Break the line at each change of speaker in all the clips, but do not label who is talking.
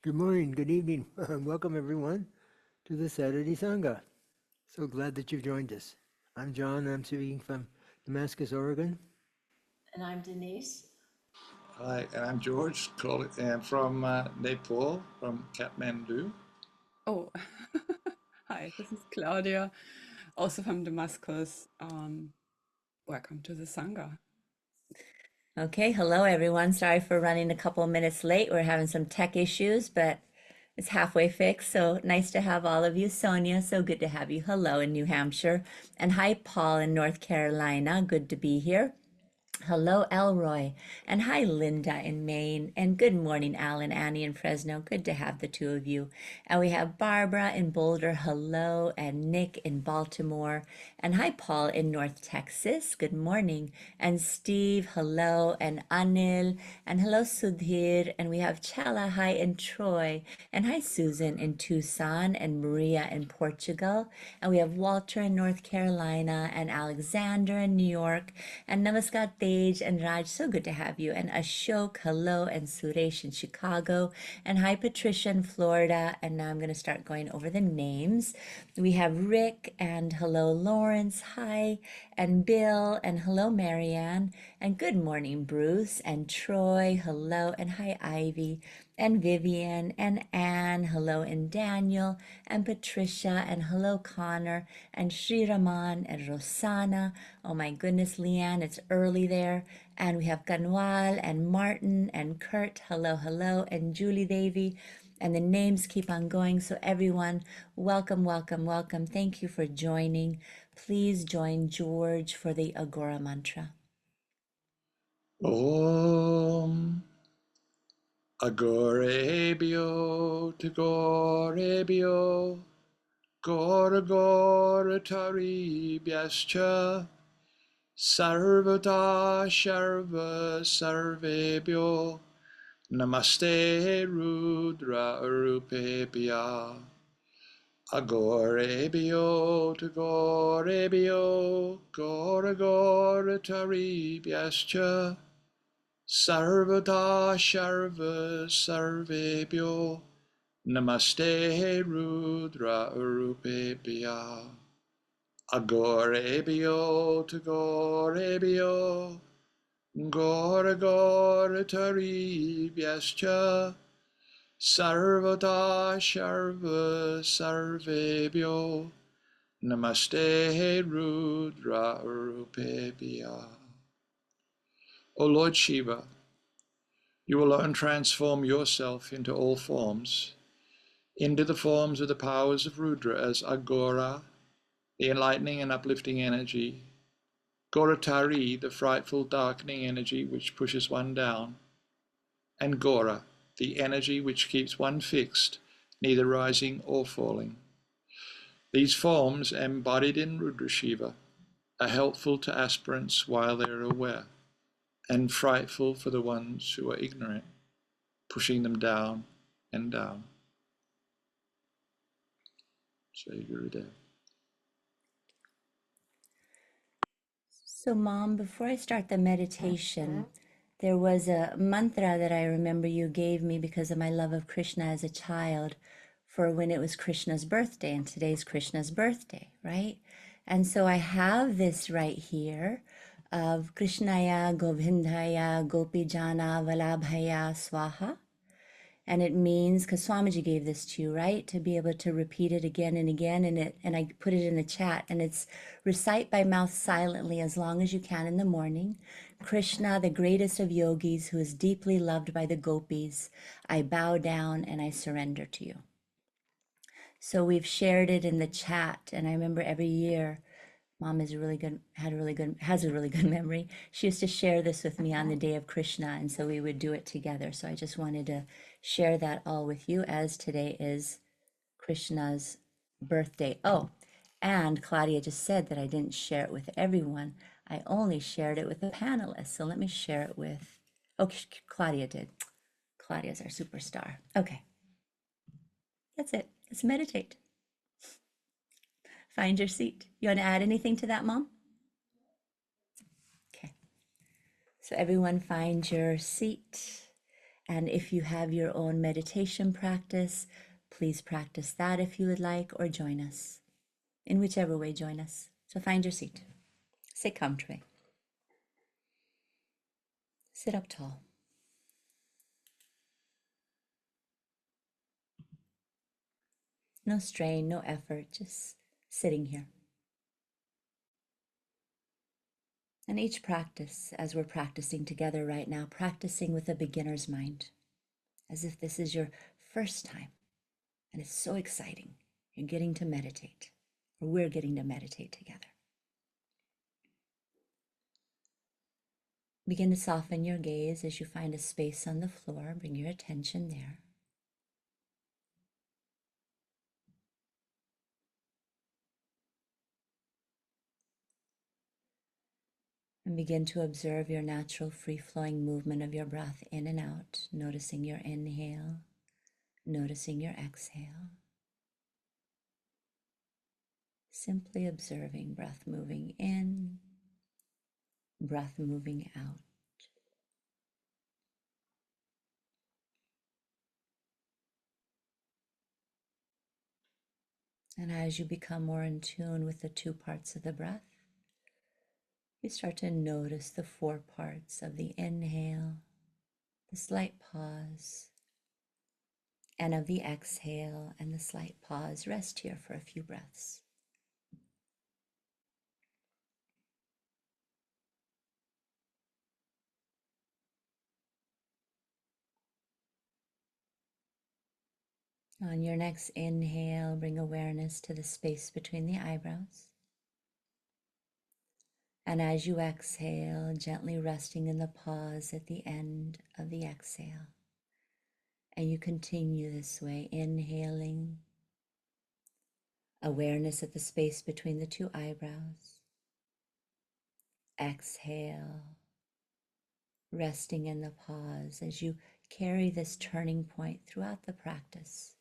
Good morning, good evening. Welcome everyone to the Saturday Sangha. So glad that you've joined us. I'm John, I'm speaking from Damascus, Oregon.
And I'm Denise.
Hi, and I'm George, from Nepal, from Kathmandu.
Oh, hi, this is Claudia, also from Damascus. Welcome to the Sangha.
Okay, hello everyone. Sorry for running a couple of minutes late. We're having some tech issues, but it's halfway fixed. So nice to have all of you. Sonia, so good to have you. Hello in New Hampshire. And hi, Paul in North Carolina. Good to be here. Hello, Elroy. And hi, Linda in Maine. And good morning, Alan, Annie in Fresno. Good to have the two of you. And we have Barbara in Boulder. Hello. And Nick in Baltimore. And hi, Paul in North Texas. Good morning. And Steve, hello. And Anil. And hello, Sudhir. And we have Chela, hi, in Troy. And hi, Susan in Tucson. And Maria in Portugal. And we have Walter in North Carolina. And Alexander in New York. And Namaskar, Tej and Raj, so good to have you. And Ashok, hello, and Suresh in Chicago. And hi, Patricia in Florida. And now I'm going to start going over the names. We have Rick, and hello, Lawrence, hi, and Bill, and hello, Marianne. And good morning, Bruce, and Troy, hello, and hi, Ivy, and Vivian, and Anne, hello, and Daniel, and Patricia, and hello, Connor, and Sri Raman, and Rosanna. Oh my goodness, Leanne, it's early there. And we have Ganwal, and Martin, and Kurt, hello, hello, and Julie Devi. And the names keep on going. So everyone, welcome, welcome, welcome. Thank you for joining. Please join George for the Agora mantra.
Om Agorebio Tagorebio Gora Gora Taribhyascha Sarvata Sharva Sarvebhyo Namaste Rudra Urupebhya Agorebio Tagorebio Gora Gora Taribhyascha Sarvata Sharva Sarvebhyo Namaste Rudra Urupebhya Agorebhyo Tagorebhyo Gora Gora Taribhyascha Sarvata Sharva Sarvebhyo Namaste Rudra Urupebhya. O Lord Shiva, you alone transform yourself into all forms, into the forms of the powers of Rudra as Agora, the enlightening and uplifting energy, Goratari, the frightful darkening energy which pushes one down, and Gora, the energy which keeps one fixed, neither rising or falling. These forms, embodied in Rudra Shiva, are helpful to aspirants while they are aware, and frightful for the ones who are ignorant, pushing them down and down. Jai Gurudev.
So, Mom, before I start the meditation, there was a mantra that I remember you gave me because of my love of Krishna as a child for when it was Krishna's birthday, and today's Krishna's birthday, right? And so I have this right here of Krishnaya Govindaya Gopijana Valabhaya Swaha. And it means, because Swamiji gave this to you, right? To be able to repeat it again and again. And I put it in the chat, and it's recite by mouth silently as long as you can in the morning. Krishna, the greatest of yogis, who is deeply loved by the gopis, I bow down and I surrender to you. So we've shared it in the chat, and I remember every year Mom is really good, has a really good memory. She used to share this with me on the day of Krishna, and so we would do it together. So I just wanted to share that all with you as today is Krishna's birthday. Oh, and Claudia just said that I didn't share it with everyone. I only shared it with the panelists. So let me share it with, oh, Claudia did. Claudia's our superstar. Okay, that's it. Let's meditate. Find your seat. You want to add anything to that, Mom? Okay. So everyone find your seat And if you have your own meditation practice, please practice that if you would like, or join us. In whichever way, join us. So find your seat. Sit comfortably. Sit up tall. No strain, no effort, just sitting here. And each practice, as we're practicing together right now, practicing with a beginner's mind, as if this is your first time. And it's so exciting. You're getting to meditate, or we're getting to meditate together. Begin to soften your gaze as you find a space on the floor. Bring your attention there. And begin to observe your natural free-flowing movement of your breath in and out, noticing your inhale, noticing your exhale. Simply observing breath moving in, breath moving out. And as you become more in tune with the two parts of the breath, you start to notice the four parts of the inhale, the slight pause, and of the exhale and the slight pause. Rest here for a few breaths. On your next inhale, bring awareness to the space between the eyebrows. And as you exhale, gently resting in the pause at the end of the exhale. And you continue this way, inhaling, awareness at the space between the two eyebrows. Exhale, resting in the pause as you carry this turning point throughout the practice.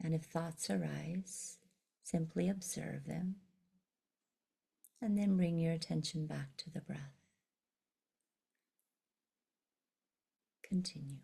And if thoughts arise, simply observe them, and then bring your attention back to the breath. Continue.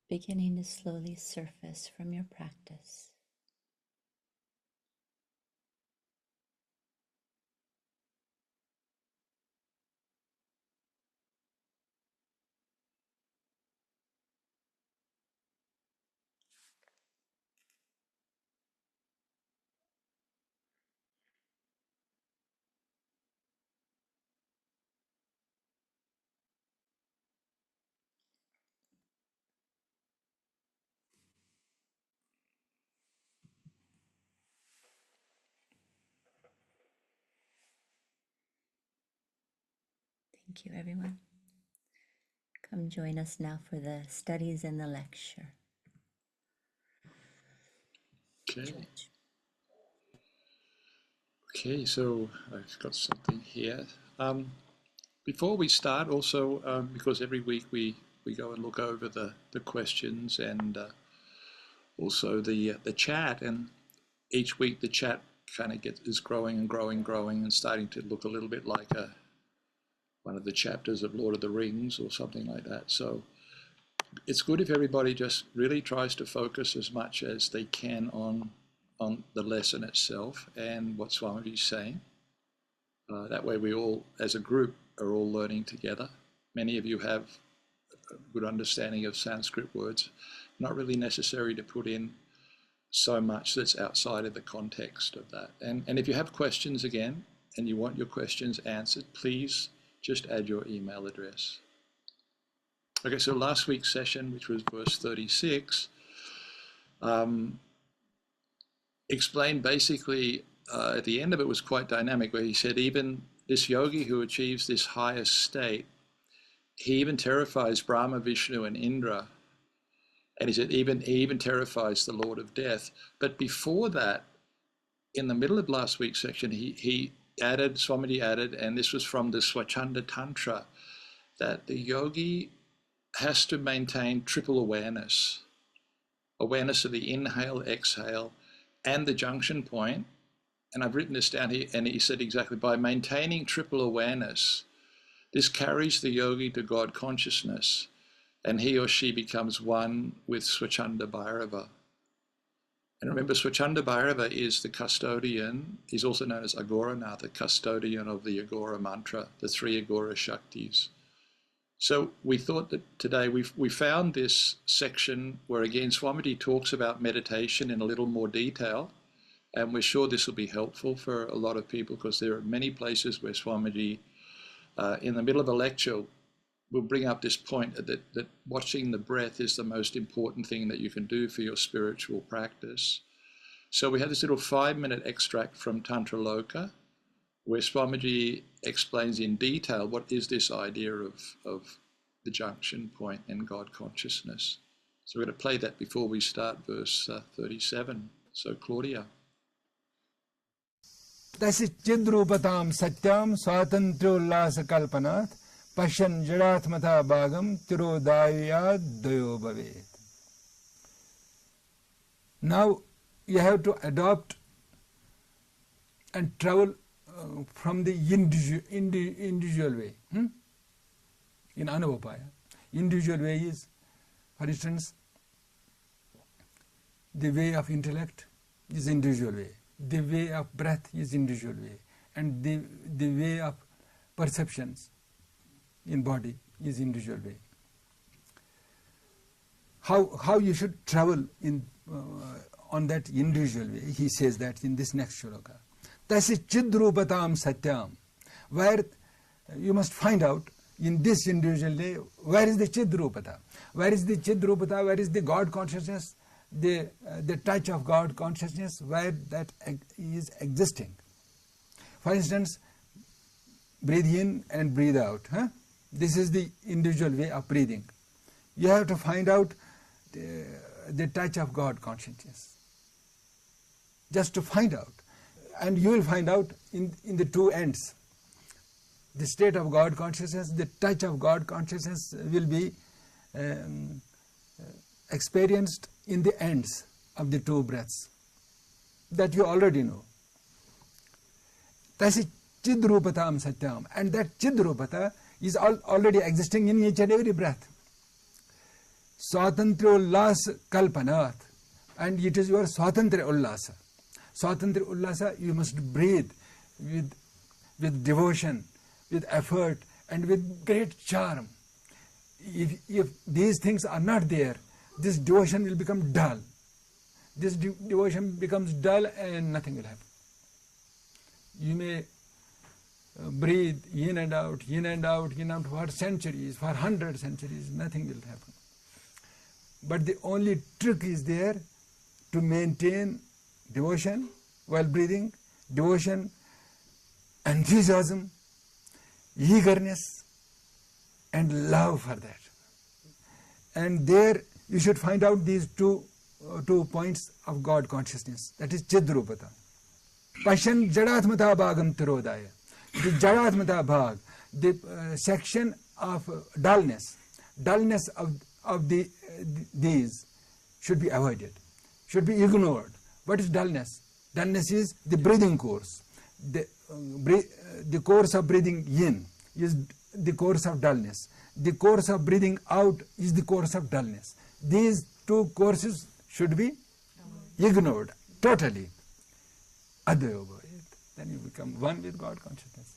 beginning to slowly surface from your practice. Thank you, everyone. Come join us now for the studies and the lecture.
Okay. Okay, so I've got something here. Before we start, also, because every week we go and look over the questions and also the chat, and each week the chat kind of is growing and growing and starting to look a little bit like one of the chapters of Lord of the Rings or something like that. So it's good if everybody just really tries to focus as much as they can on the lesson itself and what Swamiji's saying. That way we all, as a group, are all learning together. Many of you have a good understanding of Sanskrit words. Not really necessary to put in so much that's outside of the context of that. And if you have questions again, and you want your questions answered, please just add your email address. Okay, so last week's session, which was verse 36, explained basically, at the end of it was quite dynamic, where he said even this yogi who achieves this highest state, he even terrifies Brahma, Vishnu, and Indra. And he said he even terrifies the Lord of Death. But before that, in the middle of last week's section, Swamiji added, and this was from the Swachanda Tantra, that the yogi has to maintain triple awareness. Awareness of the inhale, exhale, and the junction point. And I've written this down here, and he said exactly, by maintaining triple awareness, this carries the yogi to God consciousness, and he or she becomes one with Swachanda Bhairava. And remember, Swachanda Bhairava is the custodian, he's also known as Agora now, the custodian of the Agora mantra, the 3 Agora Shaktis. So we thought that today we found this section where again Swamiji talks about meditation in a little more detail, and we're sure this will be helpful for a lot of people because there are many places where Swamiji, in the middle of a lecture, will bring up this point that watching the breath is the most important thing that you can do for your spiritual practice. So we have this little 5-minute extract from Tantraloka, where Swamiji explains in detail what is this idea of the junction point and God consciousness. So we're going to play that before we start verse 37. So Claudia.
Tasi chidrupatam satyam swatantryullasa kalpanat pashan jadatmata bhagam tirodaya dayo bhavet. Now you have to adopt and travel from the individual way. In Anuvapaya, individual way is, for instance, the way of intellect is individual way. The way of breath is individual way, and the way of perceptions in body is individual way. How you should travel in on that individual way, he says that in this next shloka. Tasi chidrupatam satyam, where you must find out in this individual way, where is the chidrupata? Where is the chidrupata? Where is the God consciousness? The touch of God consciousness, where that is existing. For instance, breathe in and breathe out. This is the individual way of breathing. You have to find out the touch of God consciousness. Just to find out. And you will find out in the two ends. The state of God consciousness, the touch of God consciousness will be experienced in the ends of the two breaths. That you already know. Tasi chidrupatam satyam. And that chidrupata is already existing in each and every breath. Swatantra Ullas Kalpanat, and it is your Swatantra Ullasa. Swatantra Ullasa, you must breathe with devotion, with effort, and with great charm. If these things are not there, this devotion will become dull. This devotion becomes dull and nothing will happen. You may breathe in and out, in and out, in and out for centuries, for 100 centuries, nothing will happen. But the only trick is there to maintain devotion while breathing, devotion, enthusiasm, eagerness, and love for that. And there you should find out these two points of God consciousness. That is Chidrupata. Pashan Jadatmata Bhagam Tirodaya. The Jadatmata Bhag, the section of dullness of these should be avoided, should be ignored. What is dullness? Dullness is the breathing course. The course of breathing in is the course of dullness. The course of breathing out is the course of dullness. These two courses should be ignored totally. Advayoga. Then you become one with God consciousness.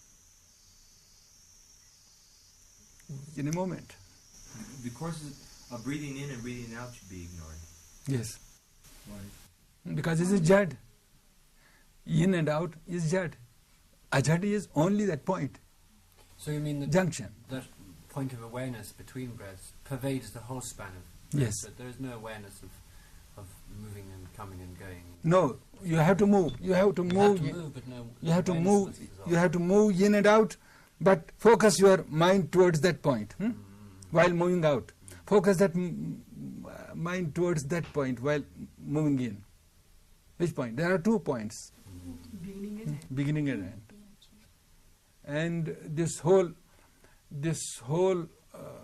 In a moment.
The courses of breathing in and breathing out should be ignored.
Yes.
Why?
Because it is Jad. In and out is Jad. Ajad is only that point.
So you mean
Junction.
that point of awareness between breaths pervades the whole span of breath?
Yes.
But there is no awareness of moving and coming and going.
No, you have to move. You have to move.
But no
You have to
awareness
move.
must dissolve.
You have to move in and out, but focus your mind towards that point while moving out. Focus that mind towards that point while moving in. Which point? There are 2 points. Beginning and end. And this whole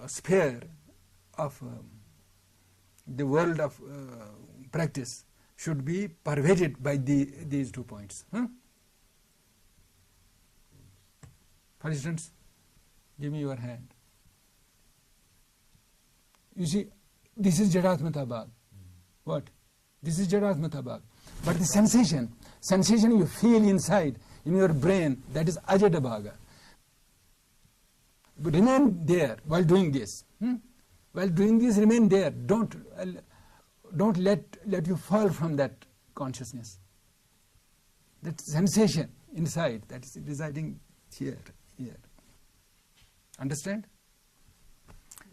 sphere of the world of practice should be pervaded by these 2 points. For instance, give me your hand. You see, this is Jadatmata Bhag. What? This is Jadatmata Bhag. But the sensation you feel inside, in your brain, that is Ajada Bhaga. But remain there while doing this. While doing this, remain there. Don't let you fall from that consciousness. That sensation inside, that is residing here. Understand?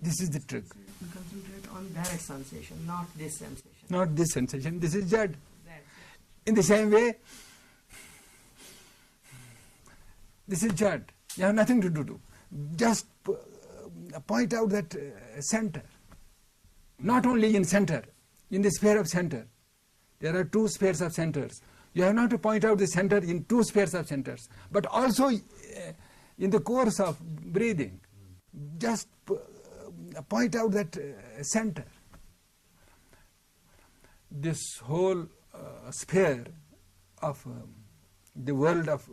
This is the trick.
You concentrate on that sensation, not this sensation.
Not this sensation. This is Jad. In the same way, this is Jad. You have nothing to do. Just point out that center. Not only in center, in the sphere of center. There are 2 spheres of centers. You have not to point out the center in 2 spheres of centers, but also in the course of breathing. Just point out that center. This whole sphere of the world of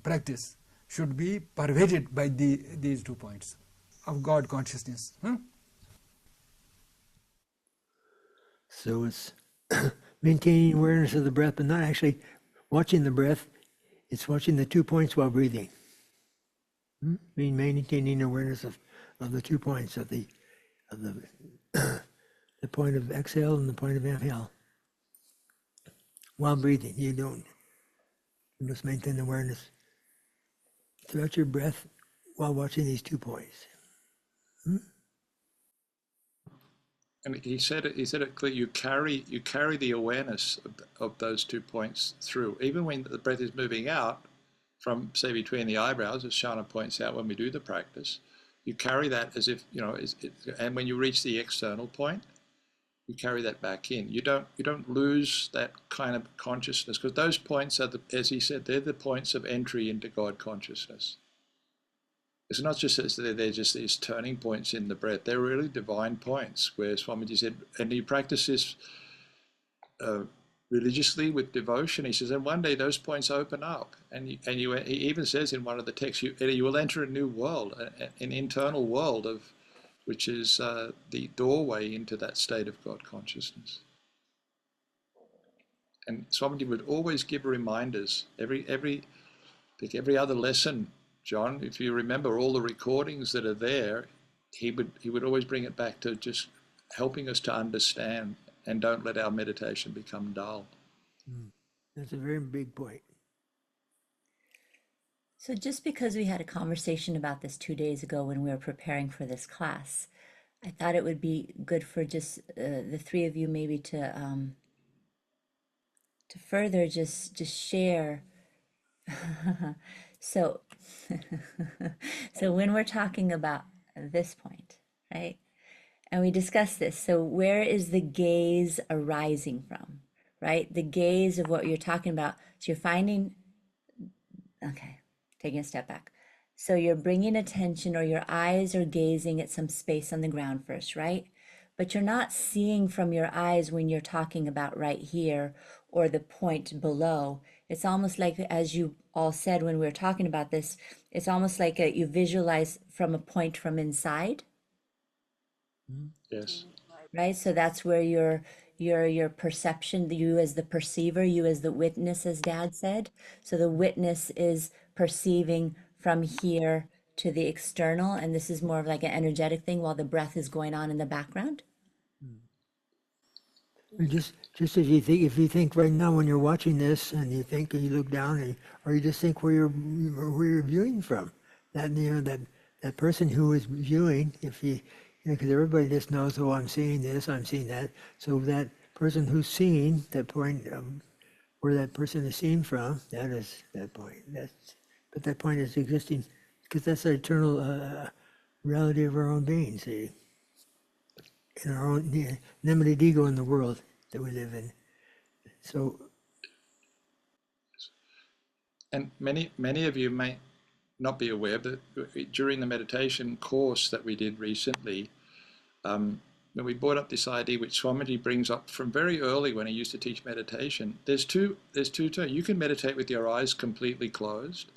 practice should be pervaded by these 2 points of God consciousness.
So it's maintaining awareness of the breath, but not actually watching the breath. It's watching the 2 points while breathing. Maintaining awareness of the 2 points of the the point of exhale and the point of inhale. While breathing, you must maintain awareness throughout your breath while watching these 2 points.
And he said it clear. You carry the awareness of those 2 points through, even when the breath is moving out from, say, between the eyebrows, as Shana points out when we do the practice. You carry that as if and when you reach the external point, you carry that back in. You don't lose that kind of consciousness, because those points are, as he said, they're the points of entry into God consciousness. It's not just that they're just these turning points in the breath. They're really divine points, where Swamiji said, and you practice this religiously with devotion. He says, and one day those points open up. And he even says in one of the texts, you will enter a new world, an internal world of which is the doorway into that state of God consciousness. And Swamiji would always give reminders every other lesson. John, if you remember all the recordings that are there, he would always bring it back to just helping us to understand and don't let our meditation become dull.
That's a very big point.
So just because we had a conversation about this 2 days ago when we were preparing for this class, I thought it would be good for just the three of you maybe to further just share. So, so when we're talking about this point, right? And we discussed this. So where is the gaze arising from, right? The gaze of what you're talking about. So you're finding, okay, taking a step back. So you're bringing attention, or your eyes are gazing at some space on the ground first, right? But you're not seeing from your eyes when you're talking about right here or the point below. It's almost like, as you all said when we were talking about this, it's almost like you visualize from a point from inside.
Yes.
Right? So that's where your perception, you as the perceiver, you as the witness, as Dad said. So the witness is perceiving from here to the external, and this is more of like an energetic thing while the breath is going on in the background.
Just as if you think right now when you're watching this, and you think, and you look down, or you just think where you're viewing from, that that person who is viewing, if you because everybody just knows, oh, I'm seeing this, I'm seeing that. So that person who's seeing, that point where that person is seen from, that is that point. But that point is existing because that's the eternal reality of our own being. See, in our own limited ego in the world that we live in. So,
And many of you may not be aware, but during the meditation course that we did recently, when we brought up this idea, which Swamiji brings up from very early when he used to teach meditation, there's two terms. You can meditate with your eyes completely closed,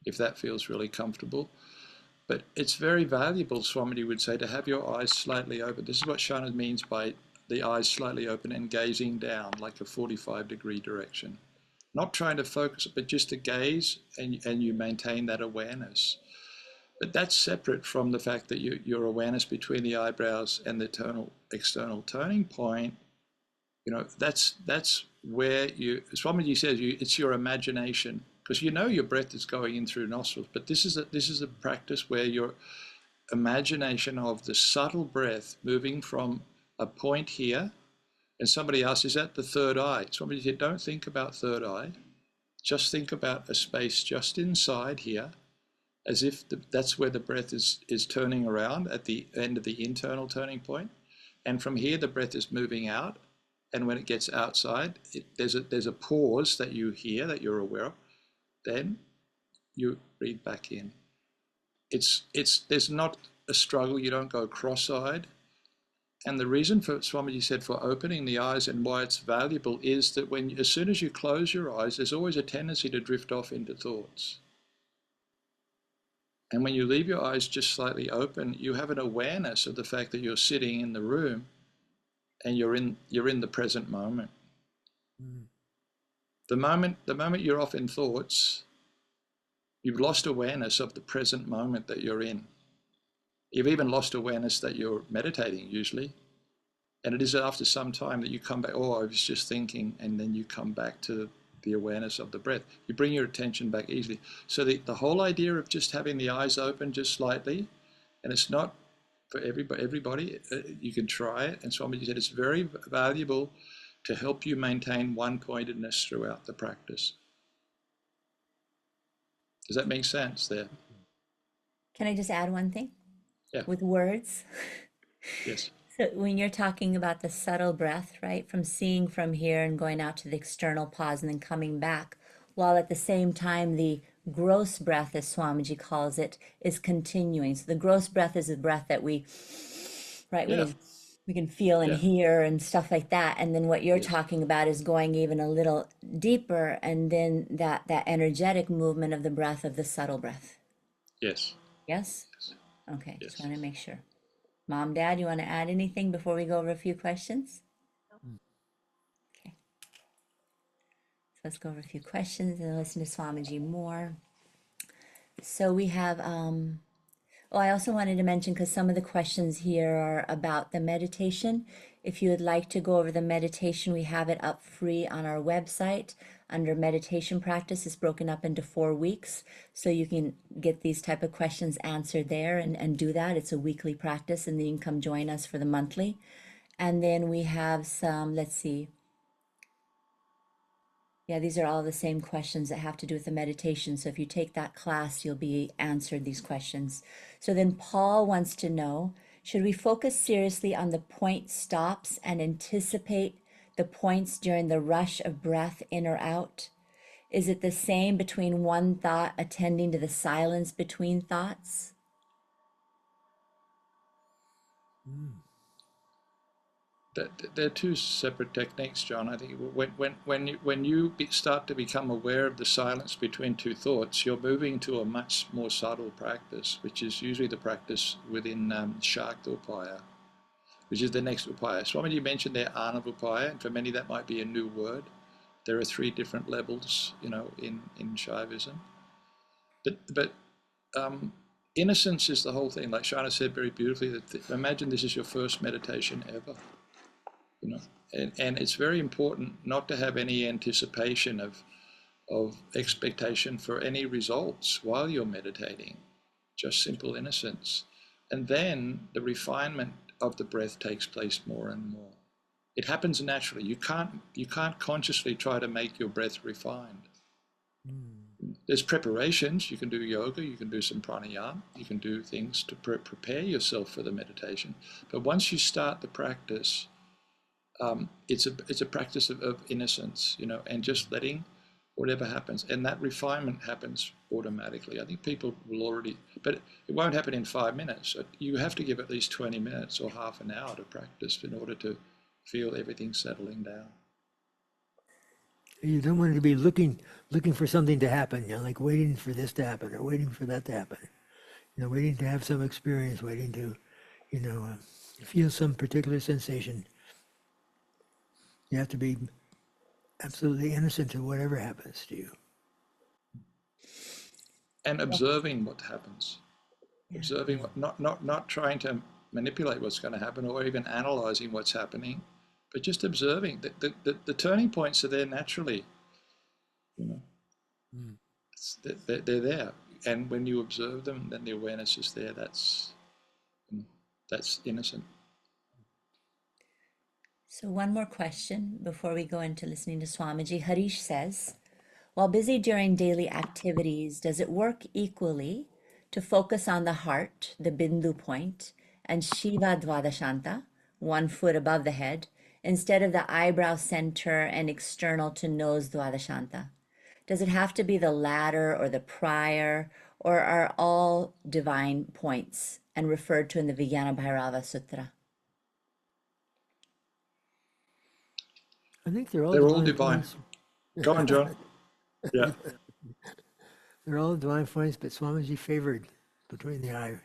if that feels really comfortable. But it's very valuable, Swamiji would say, to have your eyes slightly open. This is what Shana means by the eyes slightly open and gazing down like a 45-degree direction. Not trying to focus, but just to gaze, and you maintain that awareness. But that's separate from the fact that your awareness between the eyebrows and the external turning point, that's where Swamiji says it's your imagination, because your breath is going in through nostrils, but this is a practice where your imagination of the subtle breath moving from a point here, and somebody asks, is that the third eye? Swamiji said, don't think about third eye, just think about a space just inside here, as if that's where the breath is turning around at the end of the internal turning point. And from here, the breath is moving out. And when it gets outside, there's a pause that you hear, that you're aware of. Then you breathe back in. There's not a struggle. You don't go cross-eyed. And the reason for Swamiji said for opening the eyes and why it's valuable is that as soon as you close your eyes, there's always a tendency to drift off into thoughts. And when you leave your eyes just slightly open, you have an awareness of the fact that you're sitting in the room and you're in the present moment. The moment you're off in thoughts, you've lost awareness of the present moment that you're in. You've even lost awareness that you're meditating usually. And it is after some time that you come back, oh, I was just thinking, and then you come back to the awareness of the breath. You bring your attention back easily. So the whole idea of just having the eyes open just slightly, and it's not for everybody, you can try it. And Swamiji said it's very valuable to help you maintain one-pointedness throughout the practice. Does that make sense there?
Can I just add one thing?
Yeah.
With words?
Yes.
So when you're talking about the subtle breath, right, from seeing from here and going out to the external pause and then coming back, while at the same time the gross breath, as Swamiji calls it, is continuing. So the gross breath is the breath that we can feel and hear and stuff like that. And then what you're talking about is going even a little deeper, and then that energetic movement of the breath, of the subtle breath.
Yes.
Yes? Okay,
Yes.
just want to make sure. Mom, Dad, you want to add anything before we go over a few questions? Okay. So let's go over a few questions and listen to Swamiji more. So we have, oh, I also wanted to mention, because some of the questions here are about the meditation. If you would like to go over the meditation, we have it up free on our website under meditation practice. It's broken up into 4 weeks. So you can get these type of questions answered there and do that. It's a weekly practice, and then you can come join us for the monthly. And then we have some, let's see. Yeah, these are all the same questions that have to do with the meditation. So if you take that class, you'll be answered these questions. So then Paul wants to know, should we focus seriously on the point stops and anticipate the points during the rush of breath in or out? Is it the same between one thought attending to the silence between thoughts?
They're two separate techniques, John. I think when you start to become aware of the silence between two thoughts, you're moving to a much more subtle practice, which is usually the practice within Shakta Upaya, which is the next Upaya. Swamiji mentioned there Anavupaya, and for many that might be a new word. There are 3 different levels, you know, in Shaivism. But innocence is the whole thing. Like Shana said very beautifully, that imagine this is your first meditation ever. You know, and it's very important not to have any anticipation of expectation for any results while you're meditating, just simple innocence. And then the refinement of the breath takes place more and more. It happens naturally. You can't consciously try to make your breath refined. There's preparations. You can do yoga, you can do some pranayama, you can do things to prepare yourself for the meditation. But once you start the practice, it's a practice of innocence, you know, and just letting whatever happens, and that refinement happens automatically. I think people will already, but it won't happen in 5 minutes. You have to give at least 20 minutes or half an hour to practice in order to feel everything settling down.
You don't want to be looking for something to happen, you know, like waiting for this to happen or waiting for that to happen. You know, waiting to have some experience, waiting to, you know, feel some particular sensation. You have to be absolutely innocent to whatever happens to you.
And observing what happens. Observing what, not trying to manipulate what's going to happen or even analyzing what's happening, but just observing. The turning points are there naturally. You know, they're there. And when you observe them, then the awareness is there. That's innocent.
So one more question before we go into listening to Swamiji. Harish says, while busy during daily activities, does it work equally to focus on the heart, the bindu point, and Shiva Dvadashanta, 1 foot above the head, instead of the eyebrow center and external to nose Dvadashanta? Does it have to be the latter or the prior, or are all divine points and referred to in the Vijnana Bhairava Sutra?
I think they're all
divine.
points.
Go on, John. Yeah.
They're all divine points, but Swamiji favored between the eyes.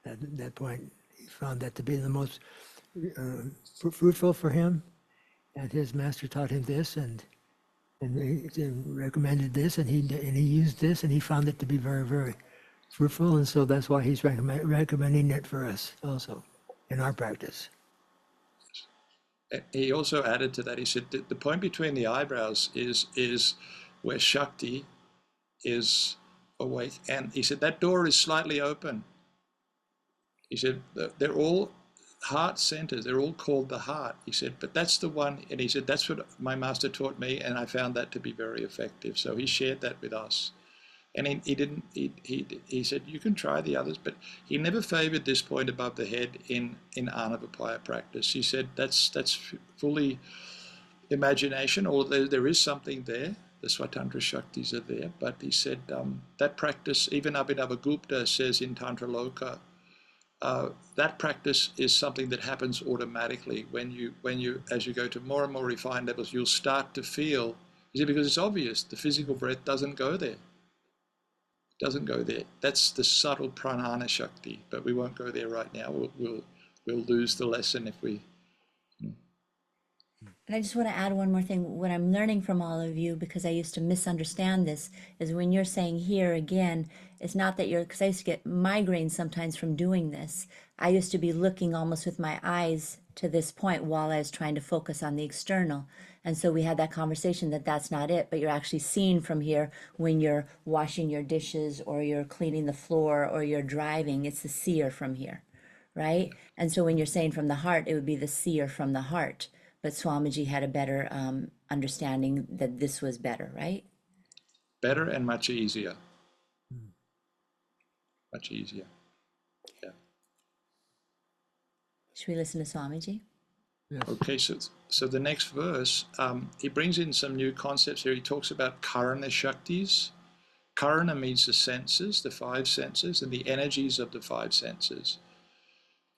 That point, he found that to be the most fruitful for him, and his master taught him this, and he recommended this, and he used this, and he found it to be very, very fruitful, and so that's why he's recommending it for us also in our practice.
He also added to that, he said the point between the eyebrows is where Shakti is awake. And he said that door is slightly open. He said they're all heart centers. They're all called the heart. He said, but that's the one. And he said, that's what my master taught me. And I found that to be very effective. So he shared that with us. And he said, you can try the others, but he never favored this point above the head in Anavapaya practice. He said, that's fully imagination, or there is something there. The Swatantra Shaktis are there. But he said, that practice, even Abhinavagupta says in Tantraloka, that practice is something that happens automatically when you, as you go to more and more refined levels, you'll start to feel, he said, because it's obvious, the physical breath doesn't go there. Doesn't go there. That's the subtle pranana shakti, but we won't go there right now. We'll we'll lose the lesson if we.
And I just want to add one more thing. What I'm learning from all of you, because I used to misunderstand this, is when you're saying here again, it's not that you're, because I used to get migraines sometimes from doing this. I used to be looking almost with my eyes to this point while I was trying to focus on the external. And so we had that conversation that that's not it, but you're actually seeing from here when you're washing your dishes or you're cleaning the floor or you're driving, it's the seer from here, right? And so when you're saying from the heart, it would be the seer from the heart. But Swamiji had a better understanding that this was better, right?
Better and much easier. Much easier. Yeah.
Should we listen to Swamiji?
Yes.
Okay, so the next verse, he brings in some new concepts here. He talks about karana shaktis. Karana means the senses, the five senses, and the energies of the five senses.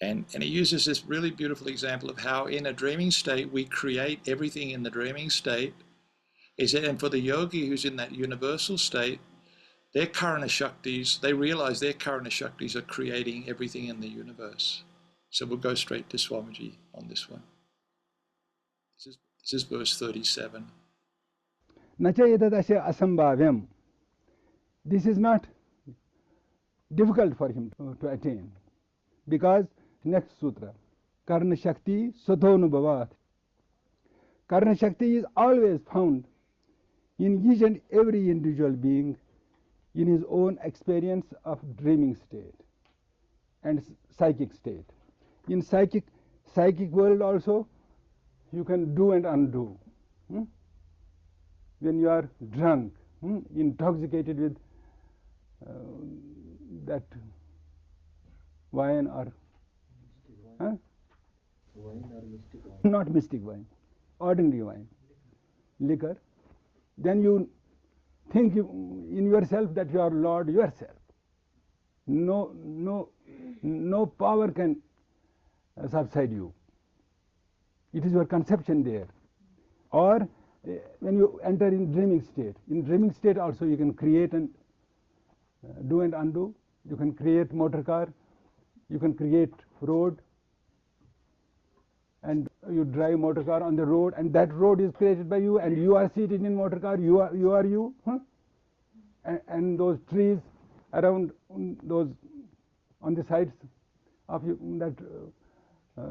And he uses this really beautiful example of how in a dreaming state we create everything in the dreaming state. And for the yogi who's in that universal state, their karana shaktis, they realize their karana shaktis are creating everything in the universe. So we'll go straight to Swamiji on this one. This is verse 37.
Nachayatadasya asambhavyam. This is not difficult for him to attain, because next sutra, Karna Shakti Swatonubhavat. Karna Shakti is always found in each and every individual being in his own experience of dreaming state and psychic state. In psychic world also, you can do and undo. When you are drunk, intoxicated with that wine or not mystic wine, ordinary wine, liquor, then you think in yourself that you are Lord yourself. No power can subside you. It is your conception there. Or when you enter in dreaming state also you can create and do and undo. You can create motor car, you can create road, and you drive motor car on the road, and that road is created by you, and you are seated in motor car, you are you, and those trees around those on the sides of you, that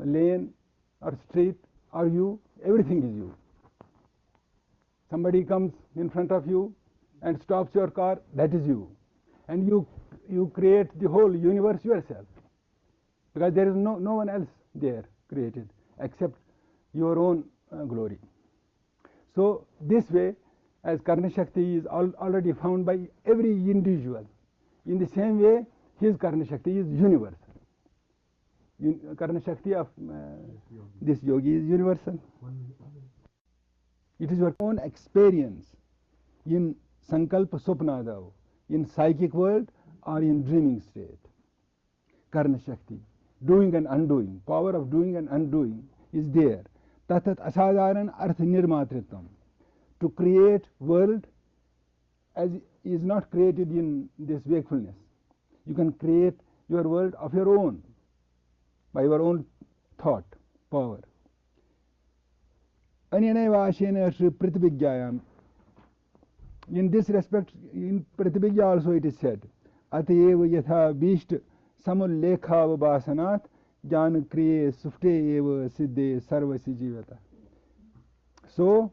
lane or street are you. Everything is you. Somebody comes in front of you and stops your car, that is you. And you create the whole universe yourself, because there is no one else there created except your own glory. So this way, as Karna Shakti is already found by every individual, in the same way his Karna Shakti is universal. Karna Shakti of this yogi is universal. It is your own experience in Sankalpa Swapnadao, in psychic world or in dreaming state. Karna Shakti, doing and undoing, power of doing and undoing is there. Tatat asadharan arth nirmatritvam. To create world as is not created in this wakefulness. You can create your world of your own, by your own thought, power. Anyaneva ashena shri pratibhigyayam. In this respect, in Pratibhigya also it is said, Ateva yatha visht samullekha vasanat jnana kriye sufte eva siddhe sarvasi jivata. So,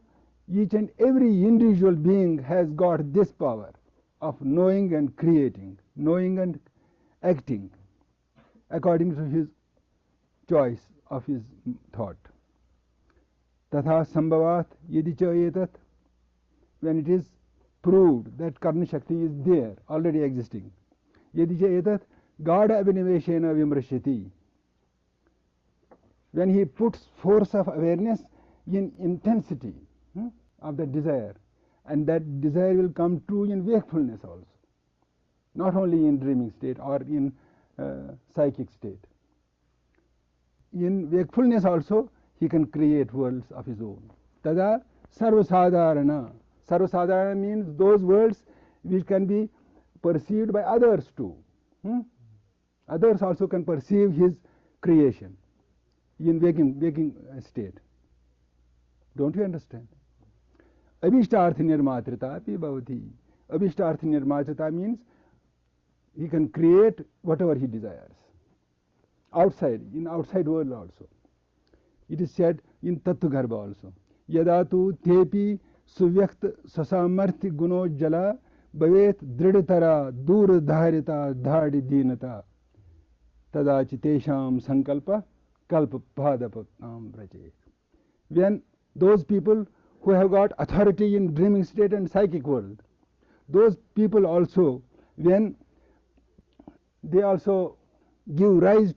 each and every individual being has got this power of knowing and creating, knowing and acting according to his choice of his thought. Tatha sambhavat yadicha etat. When it is proved that Karna Shakti is there, already existing. Yadicha etat gada abhiniveshena vimrashati. When he puts force of awareness in intensity of the desire, and that desire will come true in wakefulness also, not only in dreaming state or in psychic state. In wakefulness also he can create worlds of his own. Tada sarvasadharana. Sarvasadharana means those worlds which can be perceived by others too. Others also can perceive his creation. in waking state. Don't you understand? Abhishtarth nirmatrita api bhavati. Abhishtarth nirmatrita means he can create whatever he desires. Outside, in outside world also. It is said in Tattva also. Yadatu tepi suvyakt sasamarthi guno jala bhavet dridtara dur dharita dhadi dinata tadachitesham sankalpa kalpa padapatam vraje. When those people who have got authority in dreaming state and psychic world, those people also, when they also give rise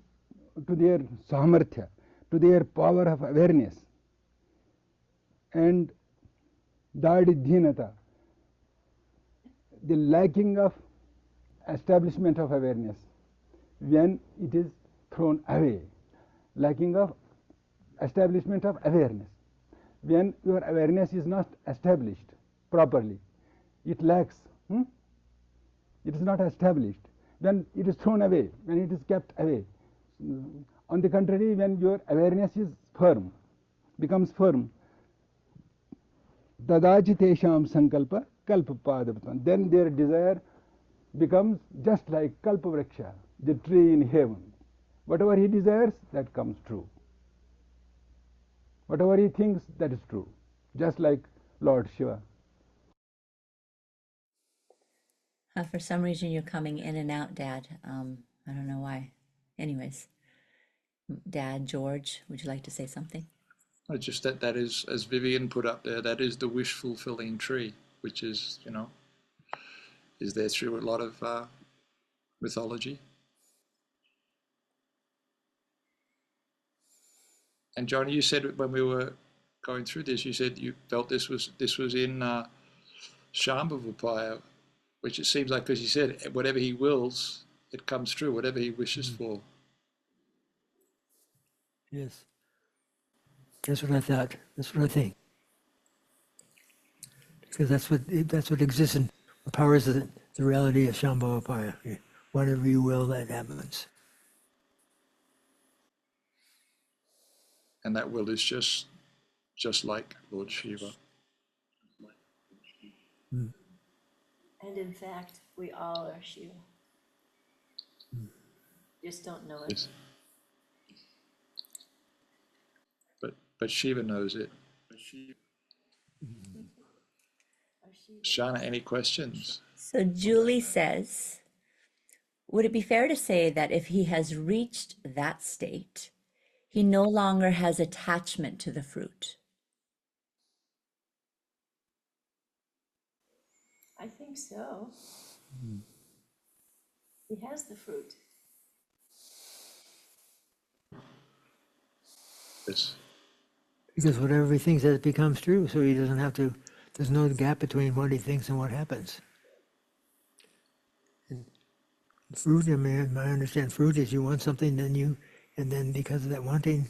to their samarthya, to their power of awareness, and dadidhinata, the lacking of establishment of awareness, when it is thrown away, lacking of establishment of awareness, when your awareness is not established properly, it lacks, it is not established, when it is thrown away, when it is kept away. On the contrary, when your awareness is firm, becomes firm, tadachitesham sankalpa kalpapadapatan, then their desire becomes just like kalpavraksha, the tree in heaven. Whatever he desires, that comes true. Whatever he thinks, that is true. Just like Lord Shiva.
For some reason, you're coming in and out, Dad. I don't know why. Anyways, Dad, George, would you like to say something?
Just that is, as Vivian put up there, that is the wish-fulfilling tree, which is, is there through a lot of mythology. And John, you said when we were going through this, you said you felt this was in Shambhavupaya, which it seems like, because he said whatever he wills, it comes true, whatever he wishes for.
Yes. That's what I thought. That's what I think. Because that's what exists and empowers the reality of Shambhavapaya. Whatever you will, that happens.
And that will is just like Lord Shiva.
And in fact, we all are Shiva. Just don't know it.
Yes. But Shiva knows it. Shana, any questions?
So Julie says, would it be fair to say that if he has reached that state, he no longer has attachment to the fruit?
I think so. He has the fruit.
Yes.
Because whatever he thinks, that becomes true. So he doesn't have to, there's no gap between what he thinks and what happens. And fruit, I mean, I understand fruit is you want something, and then because of that wanting,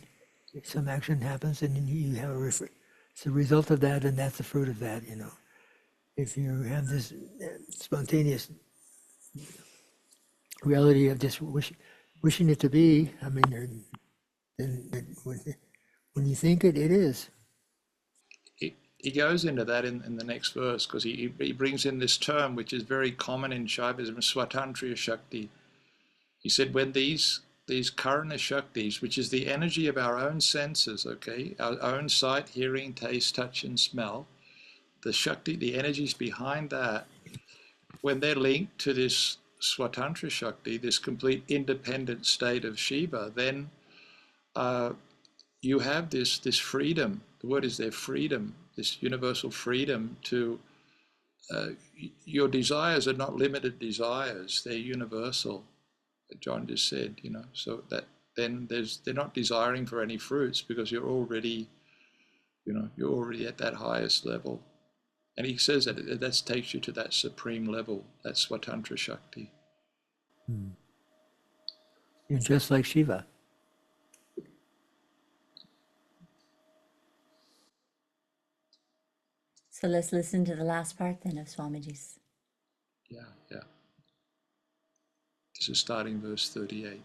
some action happens and you have it's a result of that, and that's the fruit of that, If you have this spontaneous reality of just wishing it to be, I mean, then when you think it, it is.
He goes into that in the next verse, because he brings in this term which is very common in Shaivism, Swatantriya Shakti. He said when these Karana Shaktis, which is the energy of our own senses, okay, our own sight, hearing, taste, touch, and smell, the Shakti, the energies behind that, when they're linked to this Swatantra Shakti, this complete independent state of Shiva, then you have this freedom. The word is there, freedom, this universal freedom to, your desires are not limited desires, they're universal. John just said, so that then they're not desiring for any fruits, because you're already at that highest level. And he says that takes you to that supreme level, that Swatantra Shakti.
You're just like Shiva.
So let's listen to the last part then of Swamiji's.
Yeah. This is starting verse 38.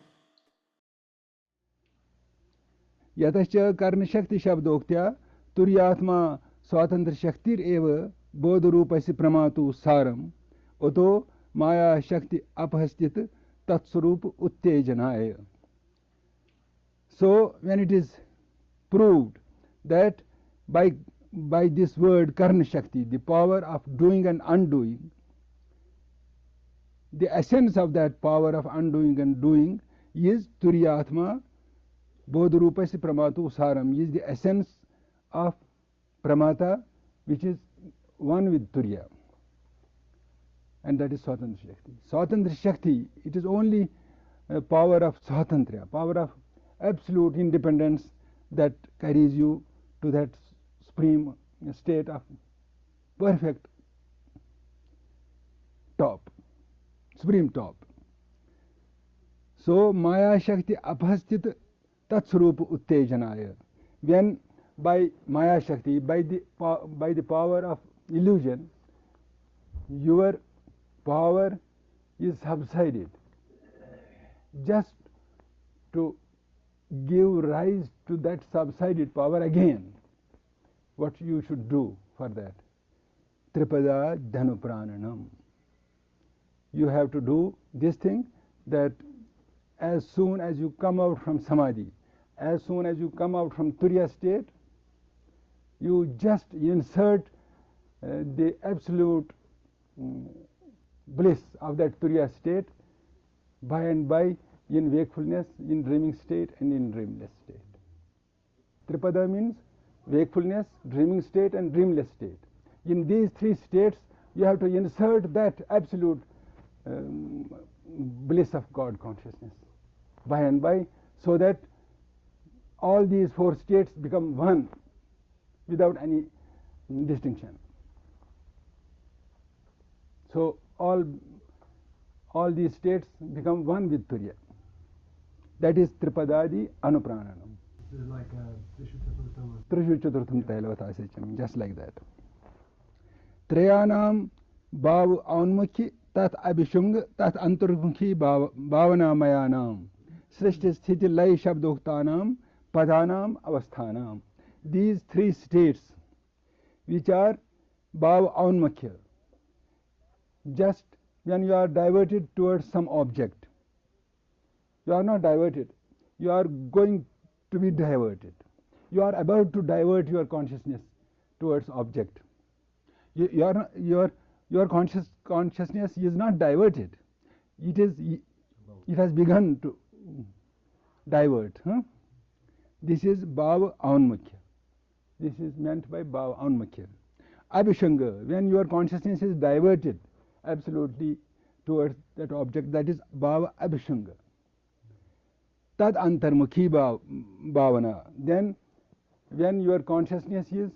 यतश्च कर्णशक्ति शब्दोक्त्या तुर्यात्मा स्वातंत्र शक्तिरेव बोधरूपस्य प्रमातु सारम उतो माया शक्ति अपहस्तित तत्स्वरूप उत्तेजनाय. So when it is proved that by this word karna shakti, the power of doing and undoing, the essence of that power of undoing and doing is turyatma bodhrupasya pramatu saram, is the essence of pramata, which is one with turya, and that is swatantra shakti. Swatantra shakti, it is only a power of swatantra, power of absolute independence, that carries you to that supreme state of perfect top, supreme top. So Maya Shakti apastit tatsrupa uttejanaya. When by Maya Shakti, by the power of illusion, your power is subsided, just to give rise to that subsided power again, what you should do for that? Tripada dhanuprananam. You have to do this thing, that as soon as you come out from samadhi, as soon as you come out from turiya state, you just insert the absolute bliss of that turiya state by and by in wakefulness, in dreaming state, and in dreamless state. Tripada means wakefulness, dreaming state, and dreamless state. In these three states, you have to insert that absolute bliss of God consciousness by and by, so that all these four states become one without any distinction. So all these states become one with Turiya. That is Tripadadi Anuprananam.
This is like
Trishu Chaturtham Tailavatasicham, just like that. Treyanam Bhav Aunmukhi Tat Abhishung Tat Anturmukhi Bhavanamayanam Srishti Sthiti Lay Shabdoktanam Padhanam Avasthanam. These three states, which are Bhav Aunmukhya, just when you are diverted towards some object, you are not diverted, you are going to be diverted. You are about to divert your consciousness towards object. Your consciousness is not diverted. It has begun to divert. This is Bhava Aunmukhya. This is meant by Bhava Aunmukhya. Abhishanga, when your consciousness is diverted absolutely towards that object, that is Bhava Abhishanga. Tad Antarmukhi Bhavana. Then when your consciousness is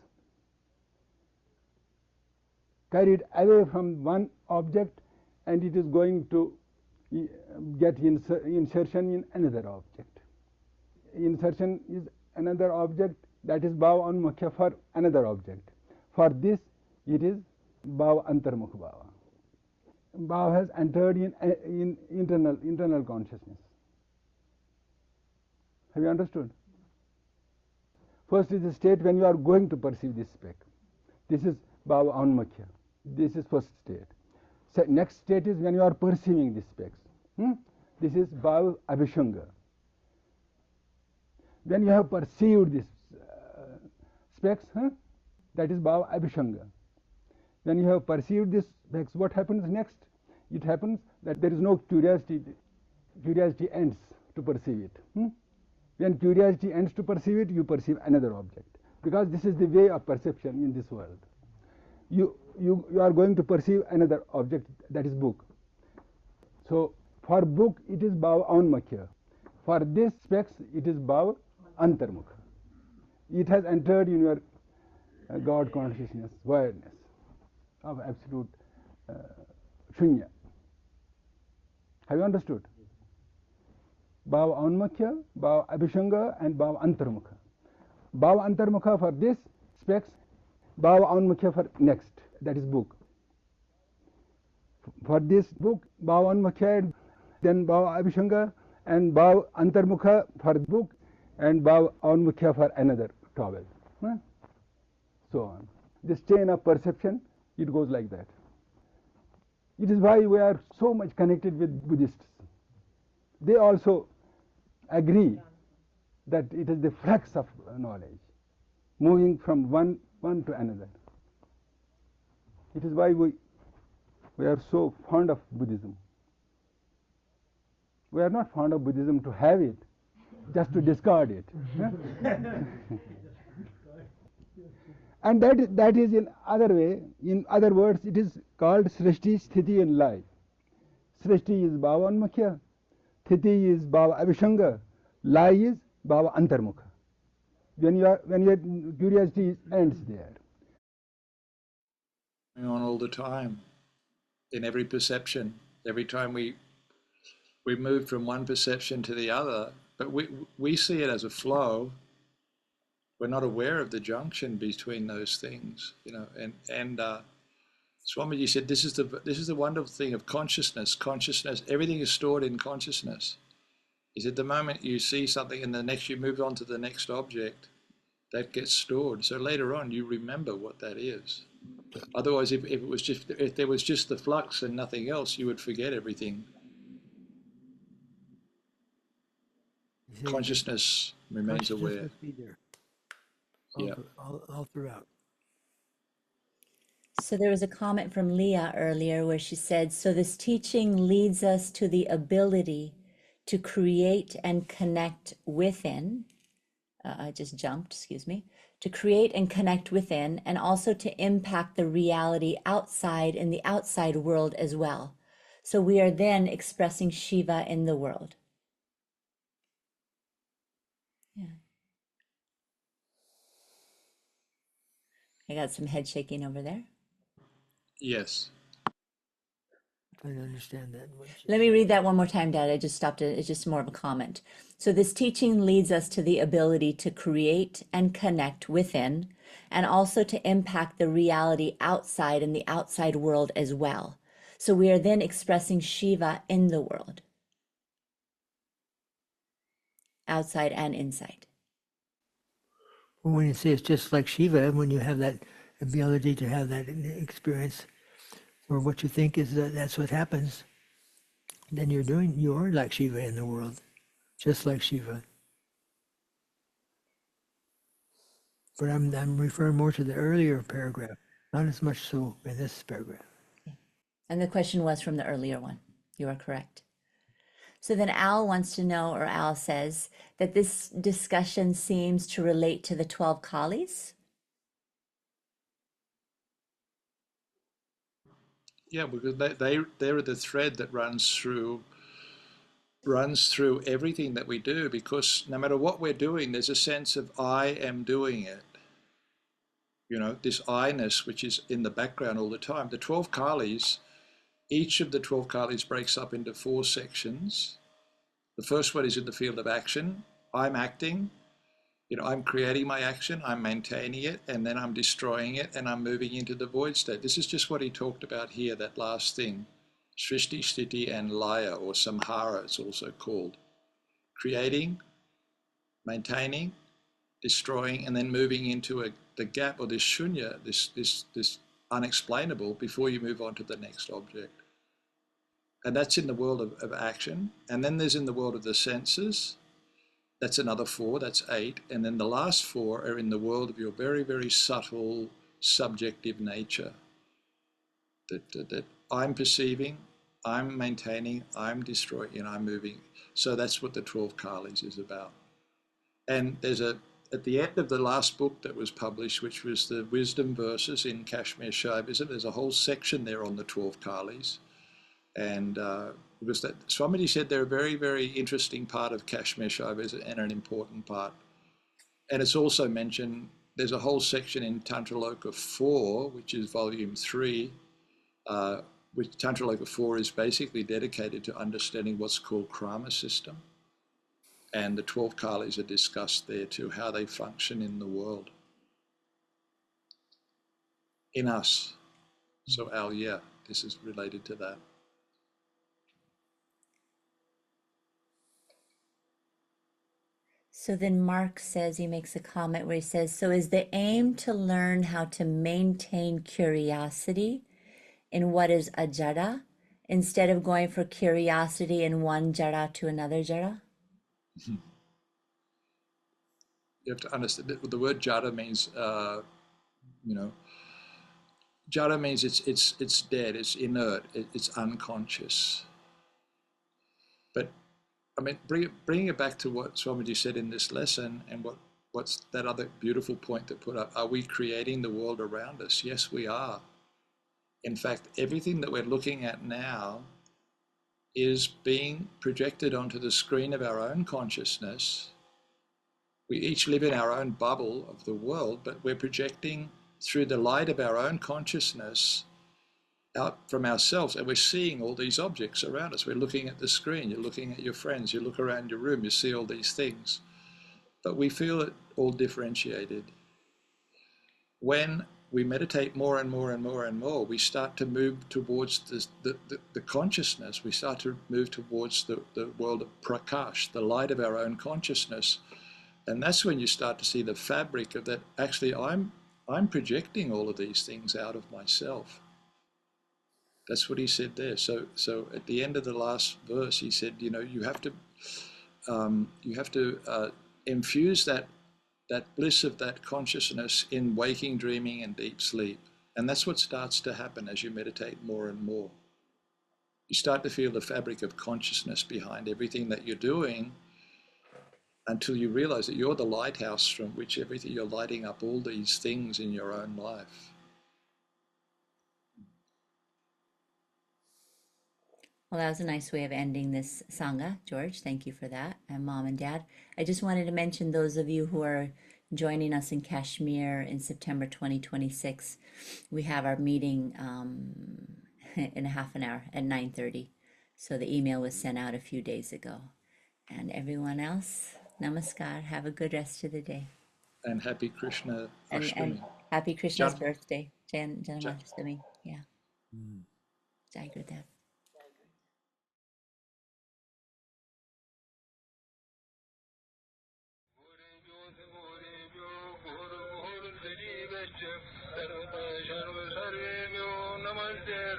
carried away from one object and it is going to get insertion in another object. Insertion is another object, that is Bhava Anmukhya for another object. For this it is Bhava Antarmukha Bhava. Bhava has entered in internal consciousness. Have you understood? First is the state when you are going to perceive this speck. This is Bhava Anmukhya. This is first state. Next state is when you are perceiving these specks. This is Bhava Abhishanga. When you have perceived these specks, that is Bhava Abhishanga. When you have perceived these specks, what happens next? It happens that there is no curiosity. Curiosity ends to perceive it. When curiosity ends to perceive it, you perceive another object. Because this is the way of perception in this world. You are going to perceive another object, that is book. So for book it is Bhava Anmukhya. For this specs it is Bhava Antarmukha. It has entered in your God consciousness, awareness of absolute shunya. Have you understood? Bhava Anmukhya, Bhava Abhishanga, and Bhava Antarmukha. Bhava Antarmukha for this specs, Bhava Anmukhya for next, that is book. For this book, Bhava Anmukhya, then Bhava Abhishanga, and Bhava Antarmukha for book, and bow Anmukhya for another towel. Huh? So on. This chain of perception, it goes like that. It is why we are so much connected with Buddhists. They also agree that it is the flux of knowledge, moving from one to another. It is why we are so fond of Buddhism. We are not fond of Buddhism to have it, just to discard it. And that is in other way, in other words, it is called Srishti, Sthiti and Laya. Srishti is Bhava Anmukhya, Sthiti is Bhava Avishanga, Laya is Bhava Antarmukha. When your curiosity ends there.
Going on all the time, in every perception, every time we move from one perception to the other, but we see it as a flow. We're not aware of the junction between those things, you know. And Swamiji said, this is the wonderful thing of consciousness. Consciousness, everything is stored in consciousness. Is at the moment you see something, and the next you move on to the next object, that gets stored. So later on, you remember what that is. Otherwise, if there was just the flux and nothing else, you would forget everything. Consciousness remains aware.
Must be there.
Yeah.
All throughout.
So there was a comment from Leah earlier where she said, so this teaching leads us to the ability to create and connect within. I just jumped, excuse me. To create and connect within, and also to impact the reality outside in the outside world as well. So we are then expressing Shiva in the world. Yeah. I got some head shaking over there.
Yes.
I understand that.
Let me read that one more time, Dad. I just stopped it. It's just more of a comment. So this teaching leads us to the ability to create and connect within, and also to impact the reality outside in the outside world as well. So we are then expressing Shiva in the world, outside and inside.
Well, when you say it's just like Shiva, when you have that ability to have that experience, or what you think is that's what happens, then you are like Shiva in the world, just like Shiva. But I'm referring more to the earlier paragraph, not as much so in this paragraph.
And the question was from the earlier one. You are correct. So then Al wants to know, or Al says, that this discussion seems to relate to the 12 Kalis.
Yeah, because they're the thread that runs through everything that we do, because no matter what we're doing, there's a sense of I am doing it. You know, this I-ness, which is in the background all the time. The 12 Kalis, each of the 12 Kalis breaks up into 4 sections. The first one is in the field of action. I'm acting, you know, I'm creating my action, I'm maintaining it, and then I'm destroying it, and I'm moving into the void state. This is just what he talked about here, that last thing. Srishti, Sthiti, and Laya, or Samhara, it's also called. Creating, maintaining, destroying, and then moving into the gap, or this shunya, this unexplainable, before you move on to the next object. And that's in the world of action. And then there's in the world of the senses. That's another 4, that's 8. And then the last 4 are in the world of your very, very subtle, subjective nature. That I'm perceiving, I'm maintaining, I'm destroying, and I'm moving. So that's what the 12 Kalis is about. And there's at the end of the last book that was published, which was the wisdom verses in Kashmir Shaivism, there's a whole section there on the 12 Kalis. And because that Swamiji said they're a very, very interesting part of Kashmir Shaivism and an important part. And it's also mentioned, there's a whole section in Tantraloka 4, which is volume 3, which Tantraloka 4 is basically dedicated to understanding what's called Krama system. And the 12 Kalis are discussed there too, how they function in the world. In us. So yeah, this is related to that.
So then Mark says, he makes a comment where he says, so is the aim to learn how to maintain curiosity in what is a jada instead of going for curiosity in one jada to another jada?
You have to understand that the word jada means, jada means it's dead, it's inert, it's unconscious. But I mean, bringing it back to what Swamiji said in this lesson, and what's that other beautiful point that put up? Are we creating the world around us? Yes, we are. In fact, everything that we're looking at now is being projected onto the screen of our own consciousness. We each live in our own bubble of the world, but we're projecting through the light of our own consciousness out from ourselves, and we're seeing all these objects around us. We're looking at the screen, you're looking at your friends, you look around your room, you see all these things, but we feel it all differentiated. When we meditate more and more and more and more, we start to move towards the consciousness. We start to move towards the world of prakash, the light of our own consciousness. And that's when you start to see the fabric of that. Actually, I'm projecting all of these things out of myself. That's what he said there. So at the end of the last verse, he said, you have to infuse that bliss of that consciousness in waking, dreaming, and deep sleep. And that's what starts to happen as you meditate more and more. You start to feel the fabric of consciousness behind everything that you're doing, until you realize that you're the lighthouse from which you're lighting up all these things in your own life.
Well, that was a nice way of ending this Sangha, George. Thank you for that. And Mom and Dad. I just wanted to mention those of you who are joining us in Kashmir in September 2026. We have our meeting in a half an hour at 9:30. So the email was sent out a few days ago. And everyone else, namaskar. Have a good rest of the day.
And happy Krishna
And
Ashtami.
happy Krishna's birthday, Janmashtami. Yeah. Jai Gurudev.
Namaste.